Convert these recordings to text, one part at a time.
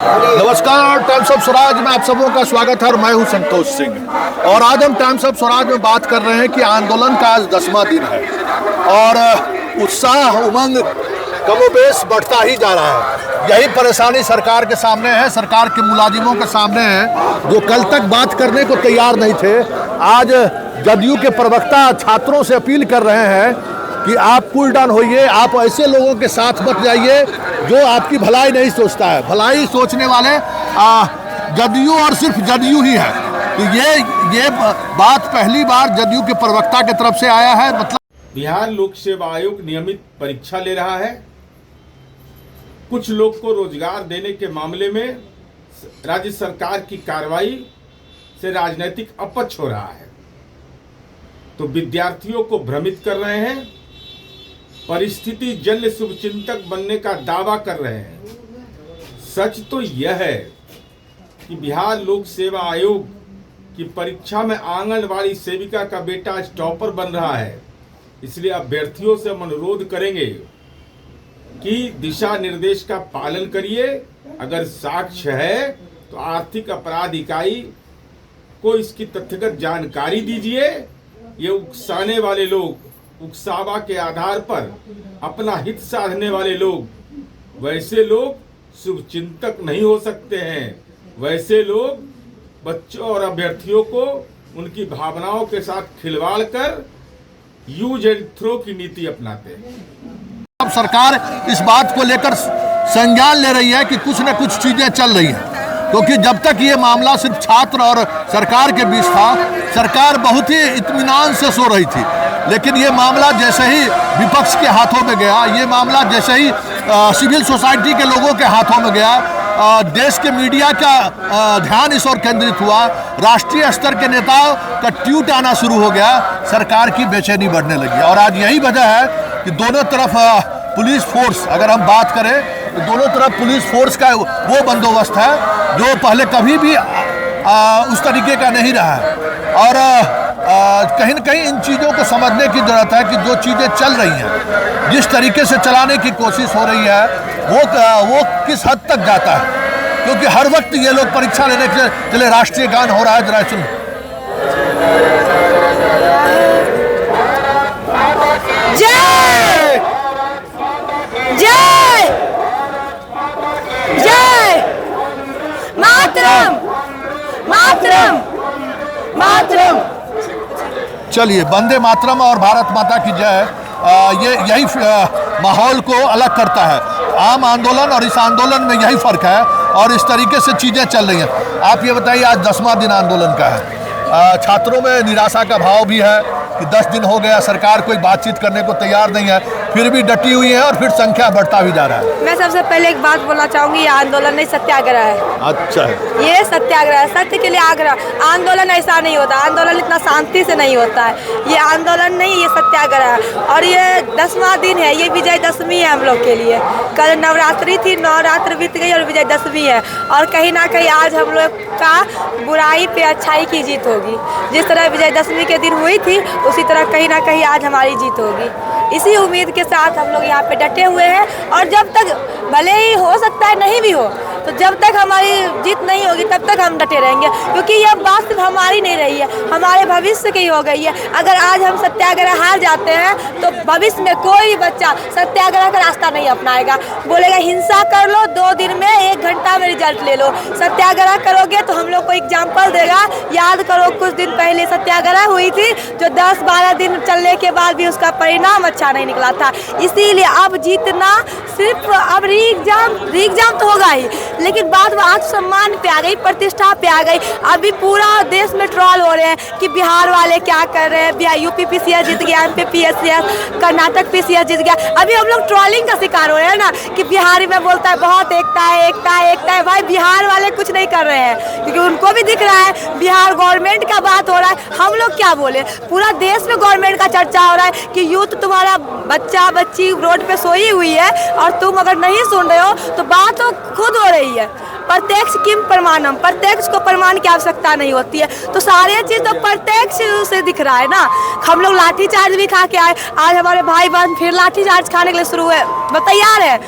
नमस्कार, times of Swaraj में आप सबों का स्वागत है और मैं हूं संतोष सिंह। और आज हम टाइम्स ऑफ स्वराज में बात कर रहे हैं कि आंदोलन का आज 10वां दिन है और उत्साह उमंग कमोबेश बढ़ता ही जा रहा है। यही परेशानी सरकार के सामने है, सरकार के मुलाजिमों के सामने है जो कल तक बात करने को तैयार नहीं थे। आज जदयू के प्रवक्ता छात्रों से अपील कर रहे हैं कि आप कूल डाउन होइए, आप ऐसे लोगों के साथ मत जाइए जो आपकी भलाई नहीं सोचता है। भलाई सोचने वाले जदयू और सिर्फ जदयू ही है। तो ये बात पहली बार जदयू के प्रवक्ता की तरफ से आया है। मतलब बिहार लोक सेवा आयोग नियमित परीक्षा ले रहा है। कुछ लोग को रोजगार देने के मामले में राज्य सरकार की कार्रवाई से राजनीतिक अपच हो रहा है, तो विद्यार्थियों को भ्रमित कर रहे हैं, परिस्थिति जन्य शुभचिंतक बनने का दावा कर रहे हैं। सच तो यह है कि बिहार लोक सेवा आयोग की परीक्षा में आंगनवाड़ी सेविका का बेटा आज टॉपर बन रहा है। इसलिए अभ्यर्थियों से हम अनुरोध करेंगे कि दिशा निर्देश का पालन करिए। अगर साक्ष्य है तो आर्थिक अपराध इकाई को इसकी तथ्यगत जानकारी दीजिए। ये उकसाने वाले लोग, उकसावा के आधार पर अपना हित साधने वाले लोग, वैसे लोग शुभचिंतक नहीं हो सकते हैं। वैसे लोग बच्चों और अभ्यर्थियों को उनकी भावनाओं के साथ खिलवाड़ कर यूज एंड थ्रो की नीति अपनाते हैं। अब सरकार इस बात को लेकर संज्ञान ले रही है कि कुछ न कुछ चीजें चल रही हैं, क्योंकि जब तक ये मामला सिर्फ छात्र और सरकार के बीच था, सरकार बहुत ही इत्मीनान से सो रही थी। लेकिन ये मामला जैसे ही विपक्ष के हाथों में गया, ये मामला जैसे ही सिविल सोसाइटी के लोगों के हाथों में गया, देश के मीडिया का ध्यान इस ओर केंद्रित हुआ, राष्ट्रीय स्तर के नेताओं का ट्वीट आना शुरू हो गया, सरकार की बेचैनी बढ़ने लगी। और आज यही वजह है कि दोनों तरफ पुलिस फोर्स, अगर हम बात करें तो दोनों तरफ पुलिस फोर्स का वो बंदोबस्त है जो पहले कभी भी उस तरीके का नहीं रहा है। और कहीं न कहीं इन चीज़ों को समझने की ज़रूरत है कि जो चीज़ें चल रही हैं, जिस तरीके से चलाने की कोशिश हो रही है, वो किस हद तक जाता है। क्योंकि हर वक्त ये लोग परीक्षा लेने के लिए राष्ट्रीय गान हो रहा है। जरा सुन। जय जय जय मातरम मातरम मातरम। चलिए, वंदे मातरम और भारत माता की जय, यही माहौल को अलग करता है। आम आंदोलन और इस आंदोलन में यही फर्क है और इस तरीके से चीज़ें चल रही हैं। आप ये बताइए, आज 10वां दिन आंदोलन का है, छात्रों में निराशा का भाव भी है कि 10 दिन हो गया, सरकार कोई बातचीत करने को तैयार नहीं है, फिर भी डटी हुई है और फिर संख्या बढ़ता भी जा रहा है। मैं सबसे पहले एक बात बोलना चाहूँगी, ये आंदोलन नहीं सत्याग्रह है। अच्छा है, ये सत्याग्रह है, सत्य के लिए आग्रह। आंदोलन ऐसा नहीं होता, आंदोलन इतना शांति से नहीं होता है। ये आंदोलन नहीं, ये सत्याग्रह है। और ये 10वां दिन है, ये विजयदशमी है हम लोग के लिए। कल नवरात्रि थी, नवरात्र बीत गई और विजयदशमी है। और कहीं ना कहीं आज हम लोग का बुराई पे अच्छाई की जीत होगी। जिस तरह विजयदशमी के दिन हुई थी, उसी तरह कहीं ना कहीं आज हमारी जीत होगी। इसी उम्मीद के साथ हम लोग यहाँ पे डटे हुए हैं। और जब तक, भले ही हो सकता है नहीं भी हो, तो जब तक हमारी जीत नहीं होगी तब तक हम डटे रहेंगे। क्योंकि यह बात सिर्फ हमारी नहीं रही है, हमारे भविष्य की हो गई है। अगर आज हम सत्याग्रह हार जाते हैं तो भविष्य में कोई बच्चा सत्याग्रह का रास्ता नहीं अपनाएगा। बोलेगा हिंसा कर लो, 2 दिन में 1 घंटा में रिजल्ट ले लो। सत्याग्रह करोगे तो हम लोग को एग्जाम्पल देगा। याद करो, कुछ दिन पहले सत्याग्रह हुई थी जो 10-12 दिन चलने के बाद भी उसका परिणाम अच्छा नहीं निकला था। इसीलिए अब जीतना सिर्फ, अब री एग्जाम तो होगा ही, लेकिन बात आत्मसम्मान पे आ गई, प्रतिष्ठा पे आ गई। अभी पूरा देश में ट्रोल हो रहे हैं कि बिहार वाले क्या कर रहे हैं, बिहार यूपी पीसीएस जीत गया, एमपी पीसीएस, कर्नाटक पीसीएस जीत गया। अभी हम लोग ट्रोलिंग का शिकार हो रहे हैं ना, कि बिहारी में बोलता है बहुत एकता है, एकता है, एकता है। भाई बिहार वाले कुछ नहीं कर रहे हैं, क्योंकि उनको भी दिख रहा है बिहार गवर्नमेंट का बात हो रहा है। हम लोग क्या बोले, पूरा देश में गवर्नमेंट का चर्चा हो रहा है कि यूथ तुम्हारा बच्चा बच्ची रोड पे सोई हुई है और तुम अगर नहीं सुन रहे हो तो बात तो खुद हो रही है। प्रत्यक्ष किम प्रमाणम, प्रत्यक्ष को प्रमाण की आवश्यकता नहीं होती है। तो सारे चीज़ तो प्रत्यक्ष से दिख रहा है ना। हम लोग लाठी चार्ज भी खा के आए, आज हमारे भाई बहन फिर लाठी चार्ज खाने के लिए शुरू है, तैयार है।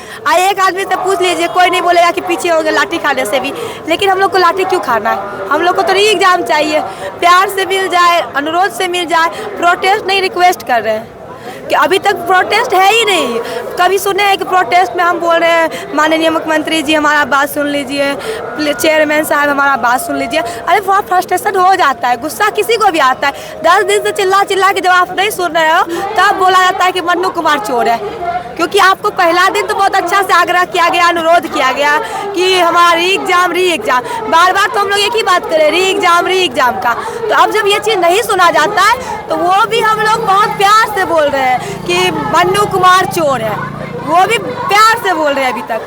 एक आदमी से पूछ लीजिए, कोई नहीं बोलेगा कि पीछे होंगे लाठी खाने से भी। लेकिन हम लोग को लाठी क्यों खाना है? हम लोग को तो री एग्जाम चाहिए, प्यार से मिल जाए, अनुरोध से मिल जाए। प्रोटेस्ट नहीं, रिक्वेस्ट कर रहे हैं कि अभी तक प्रोटेस्ट है ही नहीं। कभी सुने हैं कि प्रोटेस्ट में हम बोल रहे हैं माननीय मुख्यमंत्री जी हमारा बात सुन लीजिए, चेयरमैन साहब हमारा बात सुन लीजिए। अरे बहुत फ्रस्ट्रेशन हो जाता है, गुस्सा किसी को भी आता है। 10 दिन से चिल्ला चिल्ला के जब आप नहीं सुन रहे हो तब बोला जाता है कि मन्नू कुमार चोर है। क्योंकि आपको पहला दिन तो बहुत अच्छा से आग्रह किया गया, अनुरोध किया गया कि हमारी री एग्जाम, बार बार तो हम लोग एक ही बात करें, री एग्जाम का। तो अब जब ये चीज़ नहीं सुना जाता है तो वो भी हम लोग बहुत प्यार से बोल रहे हैं कि मन्नू कुमार चोर है, वो भी प्यार से बोल रहे हैं अभी तक।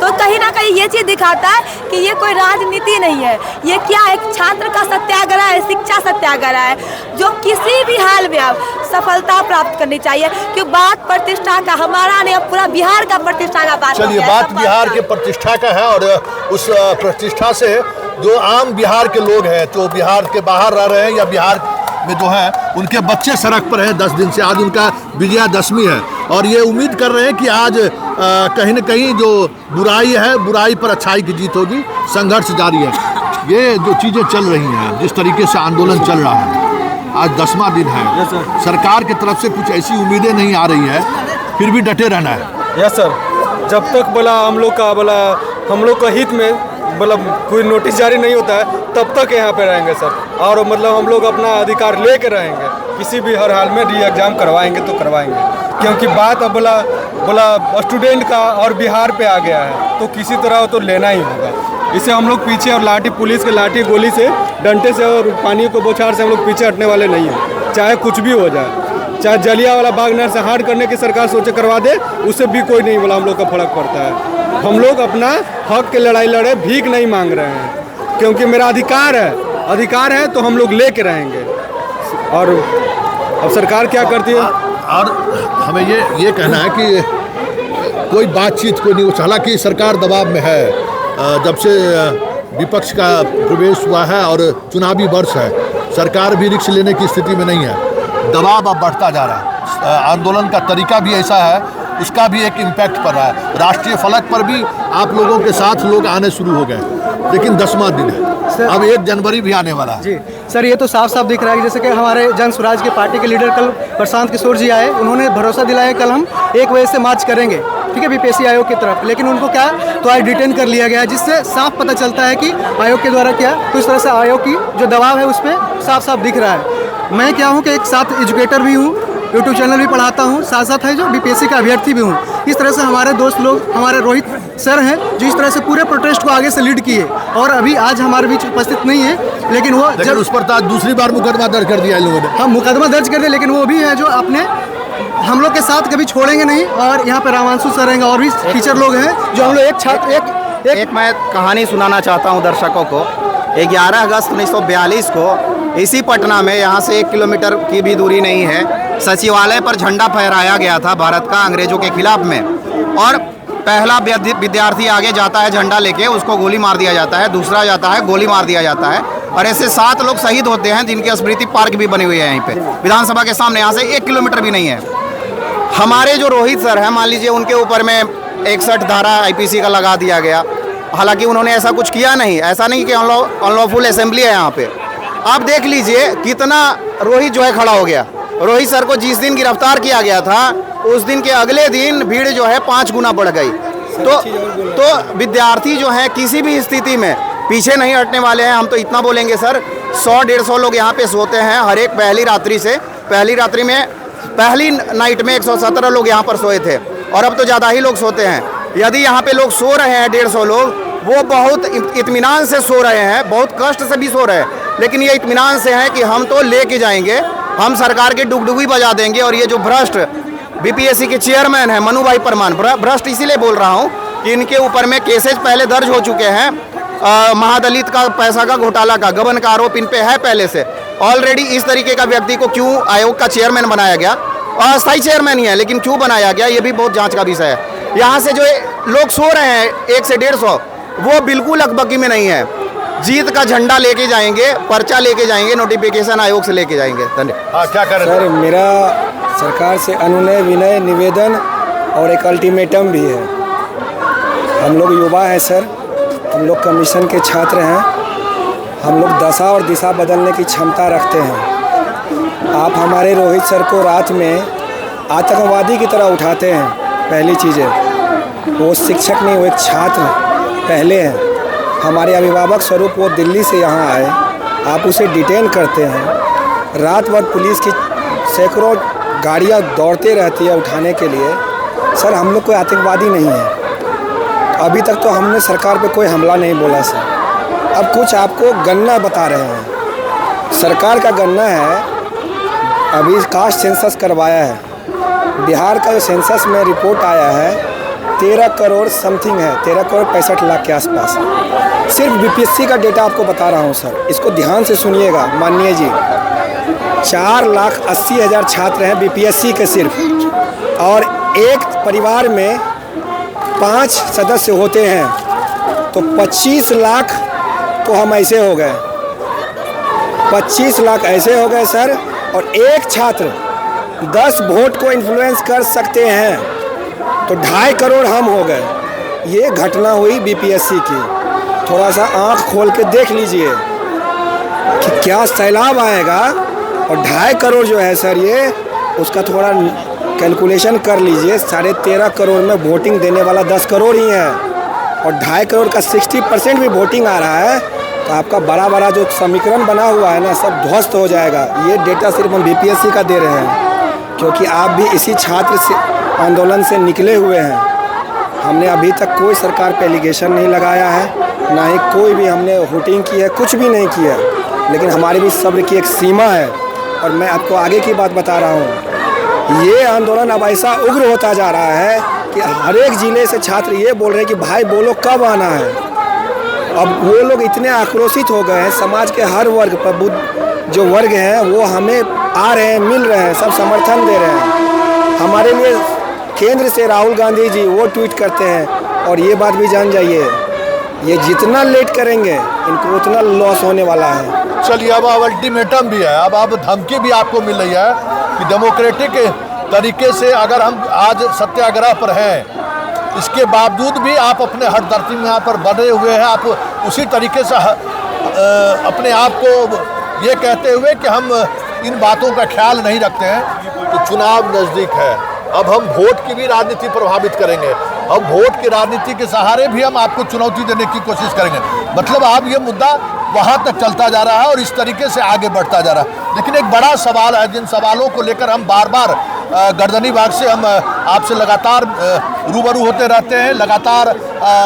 तो कहीं ना कहीं ये चीज़ दिखाता है कि ये कोई राजनीति नहीं है, ये क्या एक छात्र का सत्याग्रह है, शिक्षा सत्याग्रह है, जो किसी भी हाल में अब सफलता प्राप्त करनी चाहिए। कि बात प्रतिष्ठा का हमारा नहीं, अब पूरा बिहार का प्रतिष्ठा का बात। चलिए, बात बिहार के प्रतिष्ठा का है और उस प्रतिष्ठा से जो आम बिहार के लोग हैं, जो बिहार के बाहर रह रहे हैं या बिहार में जो है उनके बच्चे सड़क पर हैं 10 दिन से। आज उनका विजयादशमी है और ये उम्मीद कर रहे हैं कि आज कहीं न कहीं जो बुराई है, बुराई पर अच्छाई की जीत होगी। संघर्ष जारी है। ये जो चीज़ें चल रही हैं, जिस तरीके से आंदोलन चल रहा है, आज 10वां दिन है, सरकार की तरफ से कुछ ऐसी उम्मीदें नहीं आ रही है, फिर भी डटे रहना है। यस सर, जब तक हम लोग का हित में कोई नोटिस जारी नहीं होता है तब तक यहाँ पे रहेंगे सर। और हम लोग अपना अधिकार लेके रहेंगे, किसी भी हर हाल में री एग्जाम करवाएंगे तो करवाएंगे। क्योंकि बात अब स्टूडेंट का और बिहार पे आ गया है तो किसी तरह तो लेना ही होगा। इसे हम लोग पीछे और लाठी, पुलिस के लाठी गोली से, डंडे से और पानी को बौछार से हम लोग पीछे हटने वाले नहीं हैं, चाहे कुछ भी हो जाए। चाहे जलियांवाला बाग नरसंहार करने की सरकार सोचे करवा दे, उससे भी कोई नहीं बोला हम लोग का फर्क पड़ता है। हम लोग अपना हक की लड़ाई लड़े, भीख नहीं मांग रहे हैं, क्योंकि मेरा अधिकार है तो हम लोग लेके रहेंगे। और अब सरकार क्या करती है? और हमें ये कहना है कि कोई बातचीत कोई नहीं, हालांकि सरकार दबाव में है। जब से विपक्ष का प्रवेश हुआ है और चुनावी वर्ष है, सरकार भी रिस्क लेने की स्थिति में नहीं है। दबाव अब बढ़ता जा रहा है। आंदोलन का तरीका भी ऐसा है, उसका भी एक इम्पैक्ट पड़ रहा है। राष्ट्रीय फलक पर भी आप लोगों के साथ लोग आने शुरू हो गए, लेकिन 10वां दिन है, अब 1 जनवरी भी आने वाला है। जी सर, ये तो साफ साफ दिख रहा है कि जैसे कि हमारे जन स्वराज के पार्टी के लीडर कल प्रशांत किशोर जी आए, उन्होंने भरोसा दिलाया कल हम 1 बजे से मार्च करेंगे, ठीक है, बीपीएससी आयोग की तरफ। लेकिन उनको क्या तो आज डिटेन कर लिया गया है, जिससे साफ पता चलता है कि आयोग के द्वारा क्या तो इस तरह से आयोग की जो दबाव है उस पर साफ साफ दिख रहा है। मैं क्या हूँ कि एक साथ एजुकेटर भी हूँ, यूट्यूब चैनल भी पढ़ाता हूँ, साथ साथ है जो बीपीएससी का अभ्यर्थी भी हूँ। इस तरह से हमारे दोस्त लोग, हमारे रोहित सर हैं जो इस तरह से पूरे प्रोटेस्ट को आगे से लीड किए और अभी आज हमारे बीच उपस्थित नहीं है, लेकिन वो जब उस पर आज दूसरी बार मुकदमा दर्ज कर दिया इन लोगों ने। हम मुकदमा दर्ज कर दिए, लेकिन वो भी है जो अपने हम लोग के साथ कभी छोड़ेंगे नहीं। और यहाँ पे रामांशु सर हैं और भी टीचर लोग हैं जो हम लोग एक छात्र एक मैं कहानी सुनाना चाहता हूँ दर्शकों को। 11 अगस्त 1942 को इसी पटना में, यहाँ से 1 किलोमीटर की भी दूरी नहीं है, सचिवालय पर झंडा फहराया गया था भारत का अंग्रेजों के खिलाफ में। और पहला विद्यार्थी आगे जाता है झंडा लेके, उसको गोली मार दिया जाता है, दूसरा जाता है, गोली मार दिया जाता है। और ऐसे 7 लोग शहीद होते हैं, जिनकी स्मृति पार्क भी बनी हुई है यहीं पे विधानसभा के सामने, यहाँ से 1 किलोमीटर भी नहीं है। हमारे जो रोहित सर हैं, मान लीजिए उनके ऊपर में 61 धारा IPC का लगा दिया गया। हालांकि उन्होंने ऐसा कुछ किया नहीं, ऐसा नहीं कि अनलॉफुल असेंबली है यहाँ पे। आप देख लीजिए कितना रोहित जो है खड़ा हो गया। रोहित सर को जिस दिन गिरफ्तार किया गया था, उस दिन के अगले दिन भीड़ जो है 5 गुना बढ़ गई। तो विद्यार्थी जो है किसी भी स्थिति में पीछे नहीं हटने वाले हैं। हम तो इतना बोलेंगे सर, 100-150 लोग यहाँ पे सोते हैं हर एक पहली रात्रि में पहली नाइट में 117 लोग यहाँ पर सोए थे, और अब तो ज़्यादा ही लोग सोते हैं। यदि यहाँ पे लोग सो रहे हैं 150 लोग, वो बहुत इत्मीनान से सो रहे हैं, बहुत कष्ट से भी सो रहे हैं, लेकिन ये इत्मीनान से है कि हम तो लेके जाएंगे, हम सरकार की डुगडुगी बजा देंगे। और ये जो भ्रष्ट बीपीएससी के चेयरमैन हैं मनु भाई परमान, भ्रष्ट इसीलिए बोल रहा हूँ कि इनके ऊपर में केसेज पहले दर्ज हो चुके हैं। महादलित का पैसा का घोटाला का गबन का आरोप इन पे है पहले से ऑलरेडी। इस तरीके का व्यक्ति को क्यों आयोग का चेयरमैन बनाया गया, अस्थायी चेयरमैन ही है, लेकिन क्यों बनाया गया, ये भी बहुत जांच का विषय है। यहाँ से जो लोग सो रहे हैं 1 से 150, वो बिल्कुल अकबकी में नहीं है। जीत का झंडा लेके जाएंगे, पर्चा लेके जाएंगे, नोटिफिकेशन आयोग से लेके जाएंगे। धन्यवाद। हाँ, क्या करें सर, मेरा सरकार से अनुनय विनय निवेदन और एक अल्टीमेटम भी है। हम लोग युवा हैं सर, हम लोग कमीशन के छात्र हैं, हम लोग दशा और दिशा बदलने की क्षमता रखते हैं। आप हमारे रोहित सर को रात में आतंकवादी की तरह उठाते हैं। पहली चीज़ है, वो शिक्षक नहीं, वो एक छात्र पहले हैं। हमारे अभिभावक स्वरूप वो दिल्ली से यहाँ आए, आप उसे डिटेन करते हैं। रात भर पुलिस की सैकड़ों गाड़ियाँ दौड़ते रहती है उठाने के लिए। सर, हम लोग कोई आतंकवादी नहीं है। अभी तक तो हमने सरकार पे कोई हमला नहीं बोला सर। अब कुछ आपको गणना बता रहे हैं। सरकार का गणना है, अभी कास्ट सेंसस करवाया है। बिहार का जो सेंसस में रिपोर्ट आया है 13 करोड़ समथिंग है, 13 करोड़ 65 लाख के आसपास। सिर्फ बीपीएससी का डेटा आपको बता रहा हूँ सर, इसको ध्यान से सुनिएगा माननीय जी। 4,80,000 छात्र हैं बीपीएससी के सिर्फ, और एक परिवार में 5 सदस्य होते हैं, तो 25 लाख तो हम ऐसे हो गए, 25 लाख ऐसे हो गए सर। और एक छात्र 10 वोट को इन्फ्लुएंस कर सकते हैं, तो 2.5 करोड़ हम हो गए। ये घटना हुई बीपीएससी की। थोड़ा सा आंख खोल के देख लीजिए कि क्या सैलाब आएगा। और 2.5 करोड़ जो है सर, ये उसका थोड़ा कैलकुलेशन कर लीजिए। 13.5 करोड़ में वोटिंग देने वाला 10 करोड़ ही है, और 2.5 करोड़ का 60% भी वोटिंग आ रहा है, तो आपका बड़ा बड़ा जो समीकरण बना हुआ है ना, सब ध्वस्त हो जाएगा। ये डेटा सिर्फ हम बीपीएससी का दे रहे हैं, क्योंकि आप भी इसी छात्र से आंदोलन से निकले हुए हैं। हमने अभी तक कोई सरकार पे एलिगेशन नहीं लगाया है, ना ही कोई भी हमने वोटिंग की है, कुछ भी नहीं किया। लेकिन हमारी भी सब्र की एक सीमा है। और मैं आपको आगे की बात बता रहा हूँ, ये आंदोलन अब ऐसा उग्र होता जा रहा है कि हर एक ज़िले से छात्र ये बोल रहे हैं कि भाई बोलो कब आना है। अब वो लोग इतने आक्रोशित हो गए हैं, समाज के हर वर्ग पर जो वर्ग हैं वो हमें आ रहे हैं, मिल रहे हैं, सब समर्थन दे रहे हैं। हमारे लिए केंद्र से राहुल गांधी जी वो ट्वीट करते हैं, और ये बात भी जान जाइए, ये जितना लेट करेंगे इनको उतना लॉस होने वाला है। चलिए, अब अल्टीमेटम भी है, अब धमकी भी आपको मिल रही है कि डेमोक्रेटिक तरीके से अगर हम आज सत्याग्रह पर हैं, इसके बावजूद भी आप अपने हठधर्मी में यहाँ पर बने हुए हैं। आप उसी तरीके से अपने आप को ये कहते हुए कि हम इन बातों का ख्याल नहीं रखते हैं। तो चुनाव नज़दीक है, अब हम वोट की भी राजनीति प्रभावित करेंगे। अब वोट की राजनीति के सहारे भी हम आपको चुनौती देने की कोशिश करेंगे। मतलब अब ये मुद्दा वहाँ तक चलता जा रहा है और इस तरीके से आगे बढ़ता जा रहा है। लेकिन एक बड़ा सवाल है, जिन सवालों को लेकर हम बार बार गर्दनी बाग से हम आपसे लगातार रूबरू होते रहते हैं, लगातार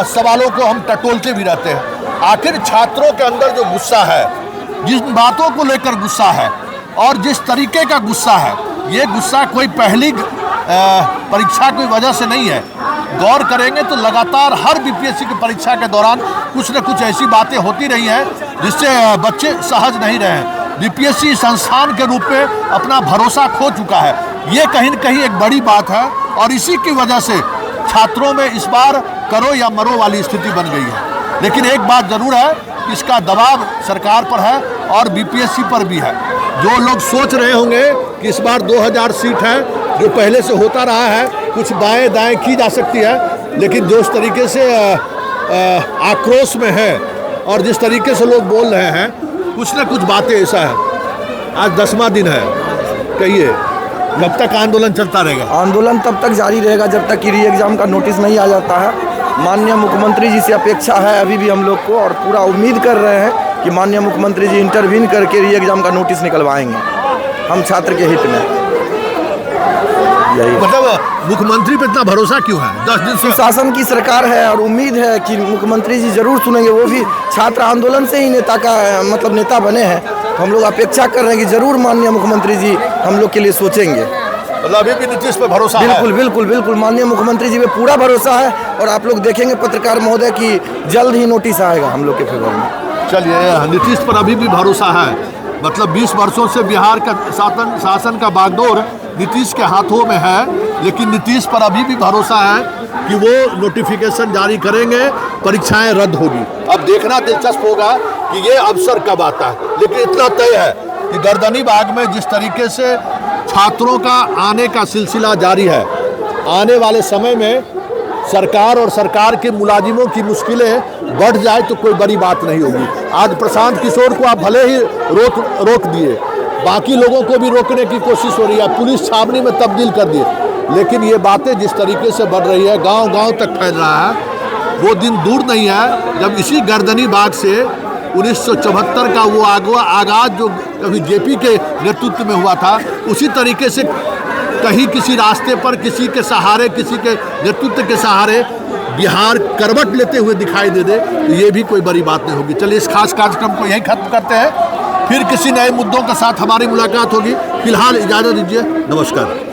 सवालों को हम टटोलते भी रहते हैं। आखिर छात्रों के अंदर जो गुस्सा है, जिन बातों को लेकर गुस्सा है और जिस तरीके का गुस्सा है, ये गुस्सा कोई पहली परीक्षा की वजह से नहीं है। गौर करेंगे तो लगातार हर बीपीएससी की परीक्षा के दौरान कुछ न कुछ ऐसी बातें होती रही हैं जिससे बच्चे सहज नहीं रहे हैं। बीपीएससी संस्थान के रूप में अपना भरोसा खो चुका है, ये कहीं न कहीं एक बड़ी बात है। और इसी की वजह से छात्रों में इस बार करो या मरो वाली स्थिति बन गई है। लेकिन एक बात ज़रूर है, इसका दबाव सरकार पर है और बीपीएससी पर भी है। जो लोग सोच रहे होंगे कि इस बार 2000 सीट है, जो पहले से होता रहा है, कुछ बाएं दाएं की जा सकती है, लेकिन जो इस तरीके से आक्रोश में है और जिस तरीके से लोग बोल रहे हैं, कुछ न कुछ बातें ऐसा है। आज 10वां दिन है, कहिए कब तक आंदोलन चलता रहेगा? आंदोलन तब तक जारी रहेगा जब तक कि री एग्ज़ाम का नोटिस नहीं आ जाता है। माननीय मुख्यमंत्री जी से अपेक्षा है अभी भी हम लोग को, और पूरा उम्मीद कर रहे हैं कि माननीय मुख्यमंत्री जी इंटरवीन करके री एग्ज़ाम का नोटिस निकलवाएंगे हम छात्र के हित में। मतलब मुख्यमंत्री पे इतना भरोसा क्यों है? 10 दिन से शासन की सरकार है और उम्मीद है कि मुख्यमंत्री जी जरूर सुनेंगे। वो भी छात्र आंदोलन से ही नेता का मतलब नेता बने हैं, तो हम लोग अपेक्षा कर रहे हैं कि जरूर माननीय मुख्यमंत्री जी हम लोग के लिए सोचेंगे। मतलब अभी भी नीतीश पे भरोसा है? बिल्कुल बिल्कुल बिल्कुल, माननीय मुख्यमंत्री जी पे पूरा भरोसा है। और आप लोग देखेंगे पत्रकार महोदय की जल्द ही नोटिस आएगा हम लोग के फेवर में। चलिए, नीतीश पर अभी भी भरोसा है। मतलब 20 वर्षों से बिहार का शासन का बागडोर नीतीश के हाथों में है, लेकिन नीतीश पर अभी भी भरोसा है कि वो नोटिफिकेशन जारी करेंगे, परीक्षाएं रद्द होगी। अब देखना दिलचस्प होगा कि ये अवसर कब आता है, लेकिन इतना तय है कि गर्दनीबाग में जिस तरीके से छात्रों का आने का सिलसिला जारी है, आने वाले समय में सरकार और सरकार के मुलाजिमों की मुश्किलें बढ़ जाए तो कोई बड़ी बात नहीं होगी। आज प्रशांत किशोर को आप भले ही रोक दिए, बाकी लोगों को भी रोकने की कोशिश हो रही है, पुलिस छावनी में तब्दील कर दिए, लेकिन ये बातें जिस तरीके से बढ़ रही है, गांव-गांव तक फैल रहा है, वो दिन दूर नहीं है जब इसी गर्दनीबाग से 1974 का वो आगाज जो कभी जेपी के नेतृत्व में हुआ था, उसी तरीके से कहीं किसी रास्ते पर किसी के सहारे, किसी के नेतृत्व के सहारे बिहार करवट लेते हुए दिखाई दे दे, तो ये भी कोई बड़ी बात नहीं होगी। चलिए इस खास कार्यक्रम को यहीं खत्म करते हैं, फिर किसी नए मुद्दों के साथ हमारी मुलाकात होगी। फिलहाल इजाज़त दीजिए, नमस्कार।